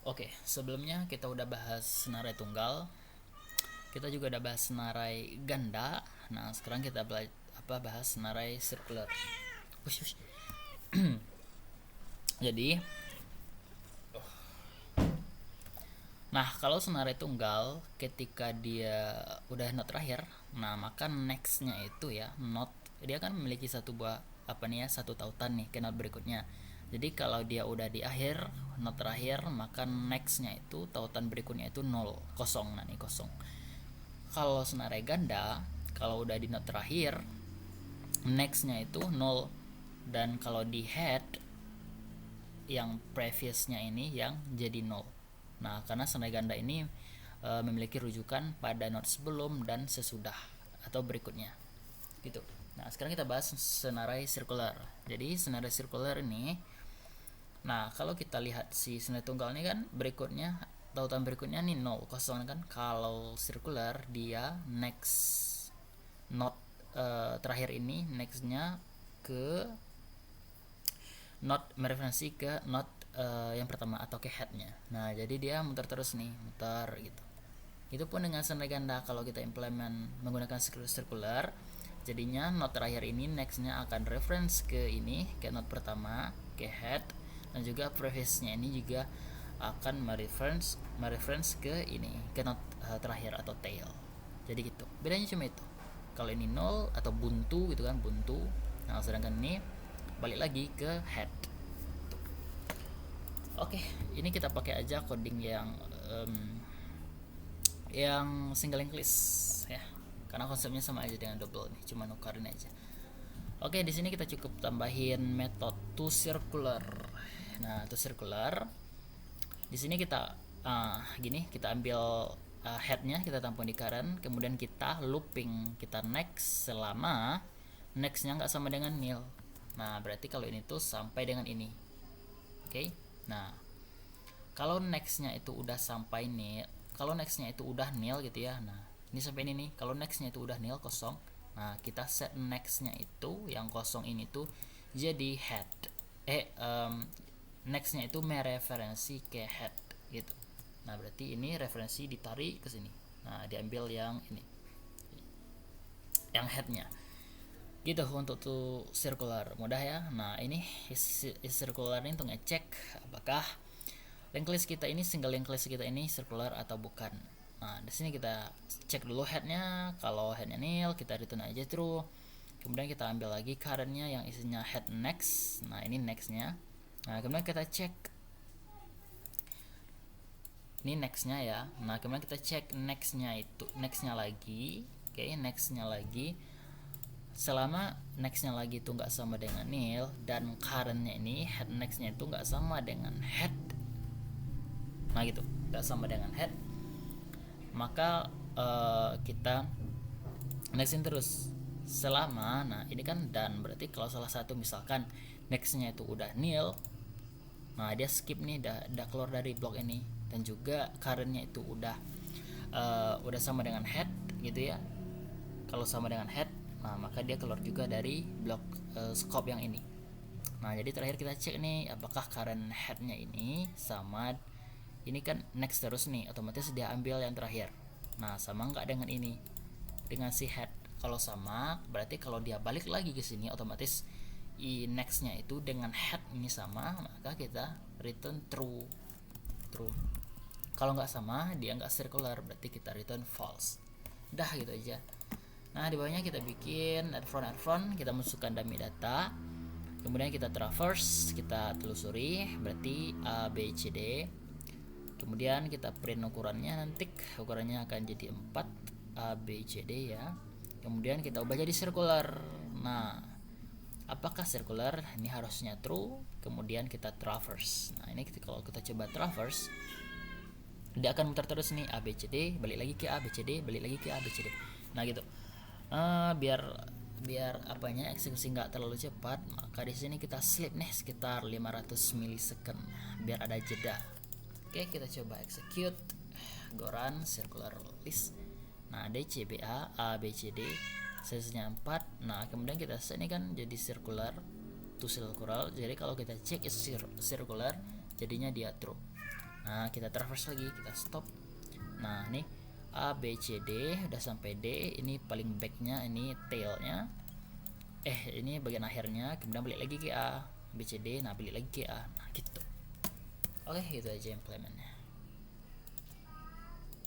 Oke, sebelumnya kita udah bahas senarai tunggal, kita juga udah bahas senarai ganda. Nah, sekarang kita bahas senarai sirkular. Ush, ush. Jadi, nah kalau senarai tunggal ketika dia udah not terakhir, nah maka nextnya itu ya not, dia kan memiliki satu buah apa nih ya, satu tautan nih ke not berikutnya. Jadi kalau dia udah di akhir not terakhir, maka nextnya itu tautan berikutnya itu nol, kosong. Nah nih kosong. Kalau senarai ganda, kalau udah di not terakhir, nextnya itu nol, dan kalau di head yang previousnya ini yang jadi nol. Nah, karena senarai ganda ini memiliki rujukan pada not sebelum dan sesudah atau berikutnya. Gitu. Nah, sekarang kita bahas senarai sirkular. Jadi, senarai sirkular ini, nah, kalau kita lihat si senarai tunggal ini kan berikutnya, tautan berikutnya nih nol, kosong kan. Kalau sirkular dia next not terakhir ini nextnya ke not, mereferensi ke not yang pertama atau ke headnya. Nah jadi dia muter terus nih, muter gitu. Itu pun dengan senarai ganda, kalau kita implement menggunakan sirkular, jadinya not terakhir ini nextnya akan reference ke ini, ke not pertama, ke head, dan juga previous-nya ini juga akan mereference ke ini, ke not terakhir atau tail. Jadi gitu, bedanya cuma itu. Kalau ini nol atau buntu gitu kan, buntu. Nah sedangkan ini balik lagi ke head. Oke, ini kita pakai aja coding yang single list ya, karena konsepnya sama aja dengan double nih, cuma nukarin aja. Oke, di sini kita cukup tambahin method to circular. Nah, to circular di sini kita gini, kita ambil headnya, kita tampung di current, kemudian kita looping, kita next selama nextnya nggak sama dengan nil. Nah, berarti kalau ini tuh sampai dengan ini. Oke. Nah, kalau nextnya itu udah sampai nil, kalau nextnya itu udah nil gitu ya. Nah, ini sampai ini nih. Kalau nextnya itu udah nil, kosong. Nah, kita set nextnya itu yang kosong ini tuh jadi head. Nextnya itu mereferensi ke head gitu. Nah, berarti ini referensi ditarik ke sini. Nah, diambil yang ini, yang headnya. Gitu untuk tuh circular, mudah ya. Nah, ini circular ini untuk ngecek apakah linked list kita ini, single linked list kita ini circular atau bukan. Nah, di sini kita cek dulu headnya. Kalau headnya nil, kita return aja true. Kemudian kita ambil lagi currentnya yang isinya head next. Nah, ini nextnya. Nah, kemudian kita cek ini nextnya ya. Nah, kemudian kita cek nextnya itu, nextnya lagi. Oke, nextnya lagi. Selama nextnya lagi itu nggak sama dengan nil, dan currentnya ini head nextnya itu nggak sama dengan head, nah gitu, nggak sama dengan head, maka kita nextin terus selama, nah ini kan dan, berarti kalau salah satu misalkan nextnya itu udah nil, nah dia skip nih, udah keluar dari blok ini, dan juga currentnya itu udah sama dengan head gitu ya. Kalau sama dengan head, nah maka dia keluar juga dari blok scope yang ini. Nah jadi terakhir kita cek nih, apakah current headnya ini sama, ini kan next terus nih, otomatis dia ambil yang terakhir. Nah sama nggak dengan ini, dengan si head. Kalau sama, berarti kalau dia balik lagi ke sini, otomatis nextnya itu dengan head ini sama, maka kita return true. Kalau nggak sama, dia nggak circular, berarti kita return false. Dah gitu aja. Nah di bawahnya kita bikin add front, kita masukkan dummy data, kemudian kita traverse, kita telusuri, berarti A B C D, kemudian kita print ukurannya, nanti ukurannya akan jadi 4 A B C D ya. Kemudian kita ubah jadi circular. Nah, apakah circular? Ini harusnya true. Kemudian kita traverse. Nah, ini kalau kita coba traverse, dia akan muter terus nih, A B C D, balik lagi ke A B C D, balik lagi ke A B C D. Nah, gitu. Biar apanya eksekusi nggak terlalu cepat, maka di sini kita sleep nih sekitar 500 milisecond biar ada jeda. Oke, kita coba execute goran circular list. Nah, DCBA A B C D size-nya 4. Nah, kemudian kita set ini kan jadi circular to circular. Jadi kalau kita cek is circular, jadinya dia true. Nah, kita traverse lagi, kita stop. Nah, ini A B C D udah sampai D, ini paling backnya, ini tailnya. Ini bagian akhirnya, kemudian balik lagi ke A, B C D, nah balik lagi ke A. Nah, gitu. Oke, itu aja implementnya.